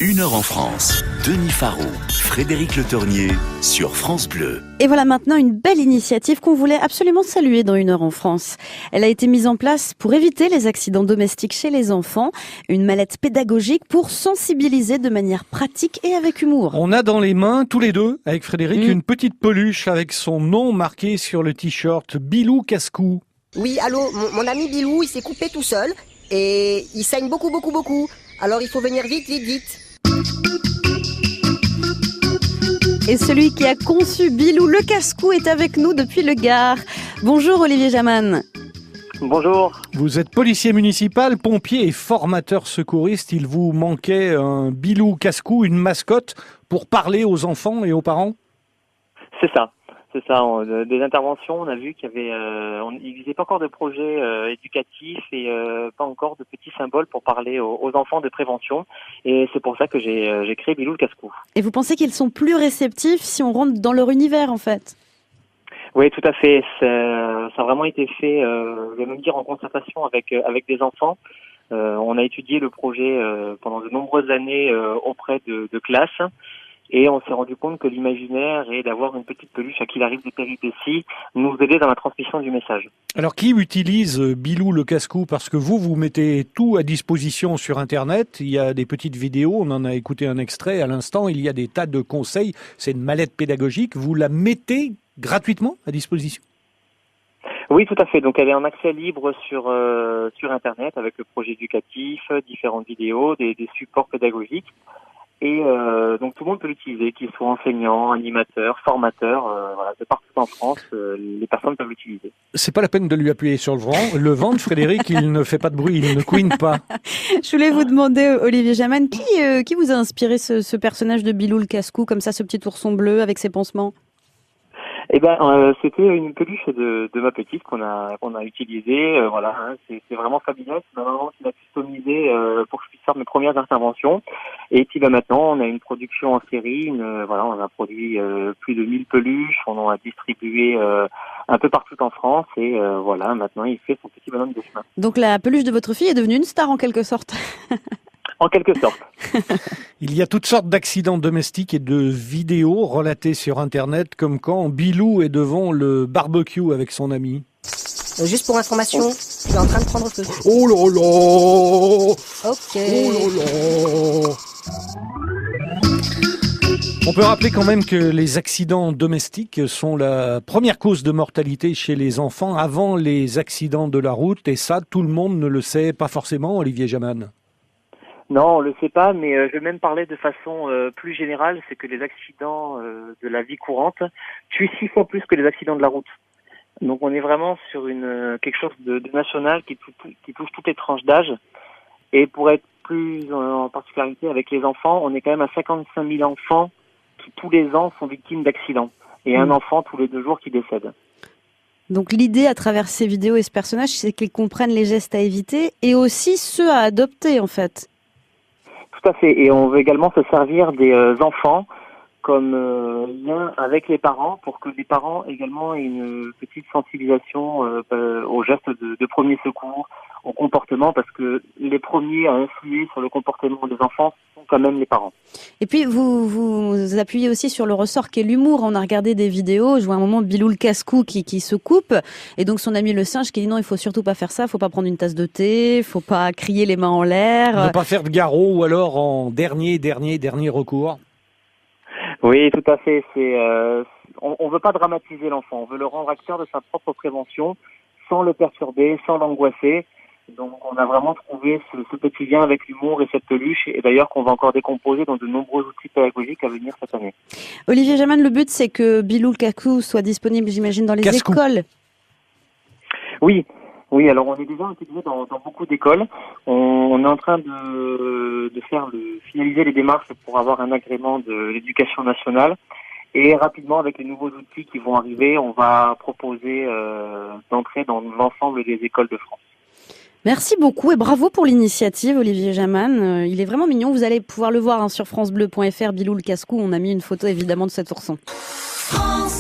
Une heure en France, Denis Farou, Frédéric Le Tornier sur France Bleu. Et voilà maintenant une belle initiative qu'on voulait absolument saluer dans Une heure en France. Elle a été mise en place pour éviter les accidents domestiques chez les enfants. Une mallette pédagogique pour sensibiliser de manière pratique et avec humour. On a dans les mains, tous les deux, avec Frédéric, une petite peluche avec son nom marqué sur le t-shirt. Bilou Cascou. Oui, allô, mon ami Bilou, il s'est coupé tout seul et il saigne beaucoup. Alors il faut venir vite. Et celui qui a conçu Bilou le Cascou est avec nous depuis le Gard. Bonjour Olivier Jaman. Bonjour. Vous êtes policier municipal, pompier et formateur secouriste. Il vous manquait un Bilou Cascou, une mascotte, pour parler aux enfants et aux parents ? C'est ça. Des interventions, on a vu qu'il y avait, il n'existait pas encore de projet éducatif et pas encore de petits symboles pour parler aux enfants de prévention. Et c'est pour ça que j'ai créé Bilou le Cascou. Et vous pensez qu'ils sont plus réceptifs si on rentre dans leur univers en fait ? Oui, tout à fait. Ça a vraiment été fait, je vais même dire en concertation avec des enfants. On a étudié le projet pendant de nombreuses années auprès de classes. Et on s'est rendu compte que l'imaginaire et d'avoir une petite peluche à qui il arrive des péripéties nous aidait dans la transmission du message. Alors qui utilise Bilou le Cascou ? Parce que vous mettez tout à disposition sur Internet. Il y a des petites vidéos, on en a écouté un extrait à l'instant. Il y a des tas de conseils. C'est une mallette pédagogique. Vous la mettez gratuitement à disposition ? Oui, tout à fait. Donc elle est en accès libre sur Internet avec le projet éducatif, différentes vidéos, des supports pédagogiques. Et donc tout le monde peut l'utiliser, qu'il soit enseignant, animateur, formateur, de partout en France, les personnes peuvent l'utiliser. C'est pas la peine de lui appuyer sur le ventre, Frédéric, il ne fait pas de bruit, il ne couine pas. Je voulais vous demander, Olivier Jaman, qui vous a inspiré ce personnage de Bilou le Cascou, comme ça, ce petit ourson bleu avec ses pansements ? C'était une peluche de ma petite qu'on a utilisée. C'est vraiment fabuleux. C'est ma maman qui l'a customisé pour que je puisse faire mes premières interventions. Et puis maintenant, on a une production en série. On a produit plus de 1000 peluches. On en a distribué un peu partout en France. Et maintenant, il fait son petit bonhomme de chemin. Donc la peluche de votre fille est devenue une star en quelque sorte. En quelque sorte. Il y a toutes sortes d'accidents domestiques et de vidéos relatées sur Internet, comme quand Bilou est devant le barbecue avec son ami. Juste pour information, je suis en train de prendre feu. Oh là là ! Ok. Oh là là ! On peut rappeler quand même que les accidents domestiques sont la première cause de mortalité chez les enfants avant les accidents de la route. Et ça, tout le monde ne le sait pas forcément, Olivier Jaman. Non, on le sait pas, mais je vais même parler de façon plus générale, c'est que les accidents de la vie courante tuent 6 fois plus que les accidents de la route. Donc on est vraiment sur quelque chose de national qui touche toutes les tranches d'âge. Et pour être plus en particularité avec les enfants, on est quand même à 55 000 enfants qui tous les ans sont victimes d'accidents. Et un enfant tous les 2 jours qui décède. Donc l'idée à travers ces vidéos et ce personnage, c'est qu'ils comprennent les gestes à éviter et aussi ceux à adopter en fait. Tout à fait. Et on veut également se servir des enfants comme lien avec les parents pour que les parents également aient une petite sensibilisation aux gestes de premier secours, au comportement, parce que les premiers à influer sur le comportement des enfants sont quand même les parents. Et puis vous appuyez aussi sur le ressort qu'est l'humour. On a regardé des vidéos, je vois un moment Bilou le Cascou qui se coupe, et donc son ami le singe qui dit non, il faut surtout pas faire ça, faut pas prendre une tasse de thé, faut pas crier les mains en l'air. Ne pas faire de garrot ou alors en dernier recours. Oui, tout à fait. On veut pas dramatiser l'enfant, on veut le rendre acteur de sa propre prévention, sans le perturber, sans l'angoisser. Donc on a vraiment trouvé ce petit lien avec l'humour et cette peluche, et d'ailleurs qu'on va encore décomposer dans de nombreux outils pédagogiques à venir cette année. Olivier Jaman, le but c'est que Bilou le Cascou soit disponible, j'imagine, dans les écoles. Oui, alors on est déjà intégré dans beaucoup d'écoles. On est en train de finaliser les démarches pour avoir un agrément de l'éducation nationale. Et rapidement, avec les nouveaux outils qui vont arriver, on va proposer d'entrer dans l'ensemble des écoles de France. Merci beaucoup et bravo pour l'initiative, Olivier Jaman. Il est vraiment mignon. Vous allez pouvoir le voir sur francebleu.fr, Bilou le Cascou. On a mis une photo évidemment de cet ourson. France